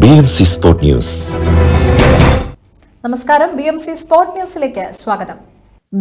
BMC Sport News. നമസ്കാരം, BMC Sport ന്യൂസിലേക്ക് സ്വാഗതം.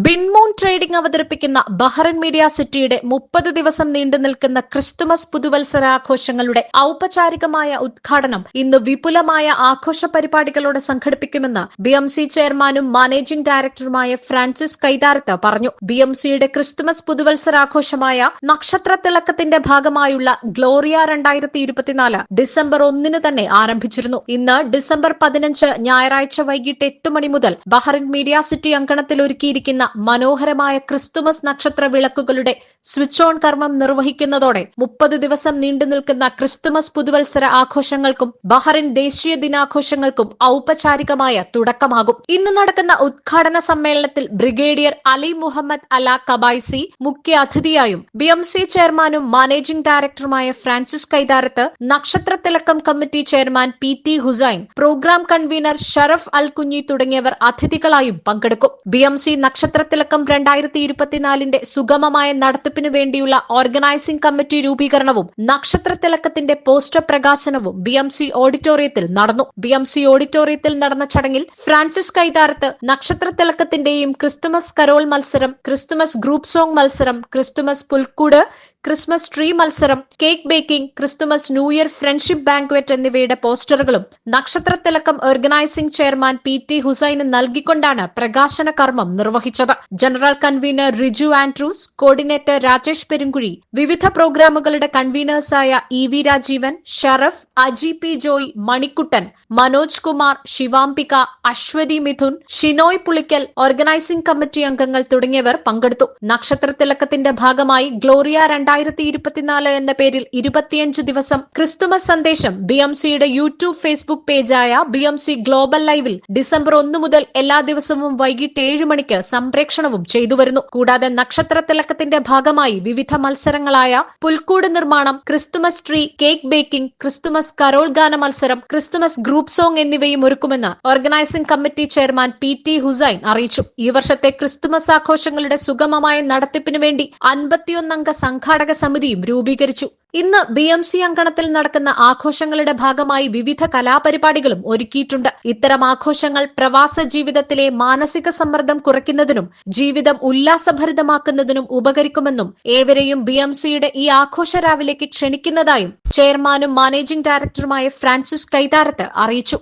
ബിൻമൂൺ ട്രേഡിംഗ് അവതരിപ്പിക്കുന്ന ബഹ്റൈൻ മീഡിയ സിറ്റിയുടെ 30 ദിവസം നീണ്ടു നിൽക്കുന്ന ക്രിസ്തുമസ് പുതുവത്സരാഘോഷങ്ങളുടെ ഔപചാരികമായ ഉദ്ഘാടനം ഇന്ന് വിപുലമായ ആഘോഷ പരിപാടികളോടെ സംഘടിപ്പിക്കുമെന്ന് BMC ചെയർമാനും മാനേജിംഗ് ഡയറക്ടറുമായ ഫ്രാൻസിസ് കൈതാരത്ത് പറഞ്ഞു. BMCയുടെ ക്രിസ്തുമസ് പുതുവത്സരാഘോഷമായ നക്ഷത്രത്തിളക്കത്തിന്റെ ഭാഗമായുള്ള ഗ്ലോറിയ 2024 ഡിസംബർ 1 തന്നെ ആരംഭിച്ചിരുന്നു. ഇന്ന് ഡിസംബർ 15 ഞായറാഴ്ച വൈകിട്ട് 8 മണി മുതൽ ബഹ്റൈൻ മീഡിയ സിറ്റി അങ്കണത്തിൽ ഒരുക്കിയിരിക്കുന്ന മനോഹരമായ ക്രിസ്തുമസ് നക്ഷത്ര വിളക്കുകളുടെ സ്വിച്ച് ഓൺ കർമ്മം നിർവഹിക്കുന്നതോടെ 30 ദിവസം നീണ്ടു നിൽക്കുന്ന ക്രിസ്തുമസ് പുതുവത്സര ആഘോഷങ്ങൾക്കും ബഹ്റൈൻ ദേശീയ ദിനാഘോഷങ്ങൾക്കും ഔപചാരികമായ തുടക്കമാകും. ഇന്ന് നടക്കുന്ന ഉദ്ഘാടന സമ്മേളനത്തിൽ brigadier Ali Muhammad Al Kabaisi മുഖ്യ അതിഥിയായും BMC ചെയർമാനും മാനേജിംഗ് ഡയറക്ടറുമായ ഫ്രാൻസിസ് കൈതാരത്ത്, നക്ഷത്രത്തിളക്കം committee chairman PT Hussain, programme convener Sharaf Al Kunhi തുടങ്ങിയവർ അതിഥികളായും പങ്കെടുക്കും. BMC നക്ഷത്രത്തിളക്കം 2024 സുഗമമായ നടത്തിപ്പിനു വേണ്ടിയുള്ള ഓർഗനൈസിംഗ് കമ്മിറ്റി രൂപീകരണവും നക്ഷത്രത്തിളക്കത്തിന്റെ പോസ്റ്റർ പ്രകാശനവും BMC ഓഡിറ്റോറിയത്തിൽ നടന്നു. BMC ഓഡിറ്റോറിയത്തിൽ നടന്ന ചടങ്ങിൽ ഫ്രാൻസിസ് കൈതാരത്ത് നക്ഷത്രത്തിളക്കത്തിന്റെയും ക്രിസ്തുമസ് കരോൾ മത്സരം, ക്രിസ്തുമസ് ഗ്രൂപ്പ് സോങ് മത്സരം, ക്രിസ്തുമസ് പുൽക്കൂട്, ക്രിസ്മസ് ട്രീ മത്സരം, cake baking, Christmas new year friendship banquet എന്നിവയുടെ പോസ്റ്ററുകളും നക്ഷത്രത്തിളക്കം ഓർഗനൈസിംഗ് ചെയർമാൻ PT ഹുസൈന് നൽകിക്കൊണ്ടാണ് പ്രകാശന കർമ്മം നിർവഹിച്ചത്. General convener Riju Andrews, coordinator Rajesh Perunkuzhi, വിവിധ പ്രോഗ്രാമുകളുടെ കൺവീനേഴ്സായ EV Rajeevan, Sharaf, Aji P Joy, Manikuttan, Manoj Kumar, Shivambika, Aswathy Midhun, Shinoy Pulikkal, organising committee അംഗങ്ങൾ തുടങ്ങിയവർ പങ്കെടുത്തു. നക്ഷത്രത്തിളക്കത്തിന്റെ ഭാഗമായി ഗ്ലോറിയ 2024 എന്ന പേരിൽ 25 ദിവസം ക്രിസ്തുമസ് സന്ദേശം BMCയുടെ യൂട്യൂബ് ഫേസ്ബുക്ക് പേജായ BMC ഗ്ലോബൽ ലൈവിൽ ഡിസംബർ 1 മുതൽ എല്ലാ ദിവസവും വൈകിട്ട് 7 മണിക്ക് സംപ്രേക്ഷണവും ചെയ്തുവരുന്നു. കൂടാതെ നക്ഷത്രത്തിളക്കത്തിന്റെ ഭാഗമായി വിവിധ മത്സരങ്ങളായ പുൽക്കൂട് നിർമ്മാണം, Christmas tree, cake baking, Christmas carol ഗാന മത്സരം, ക്രിസ്തുമസ് ഗ്രൂപ്പ് സോങ് എന്നിവയും ഒരുക്കുമെന്ന് organising committee chairman PT Hussain അറിയിച്ചു. ഈ വർഷത്തെ ക്രിസ്തുമസ് ആഘോഷങ്ങളുടെ സുഗമമായ നടത്തിപ്പിനു വേണ്ടി 51 അംഗ സംഘാടക സമിതിയും രൂപീകരിച്ചു. ഇന്ന് BMC അങ്കണത്തിൽ നടക്കുന്ന ആഘോഷങ്ങളുടെ ഭാഗമായി വിവിധ കലാപരിപാടികളും ഒരുക്കിയിട്ടുണ്ട്. ഇത്തരം ആഘോഷങ്ങൾ പ്രവാസ ജീവിതത്തിലെ മാനസിക സമ്മർദ്ദം കുറയ്ക്കുന്നതിനും ജീവിതം ഉല്ലാസഭരിതമാക്കുന്നതിനും ഉപകരിക്കുമെന്നും ഏവരെയും BMCയുടെ ഈ ആഘോഷരാവിലേക്ക് ക്ഷണിക്കുന്നതായും ചെയർമാനും മാനേജിംഗ് ഡയറക്ടറുമായ ഫ്രാൻസിസ് കൈതാരത്ത് അറിയിച്ചു.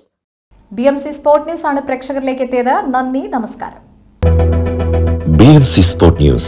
BMC സ്പോർട്ട് ന്യൂസ് ആണ് പ്രേക്ഷകരിലേക്ക് എത്തിയത്. നന്ദി, നമസ്കാരം. BMC Sport News.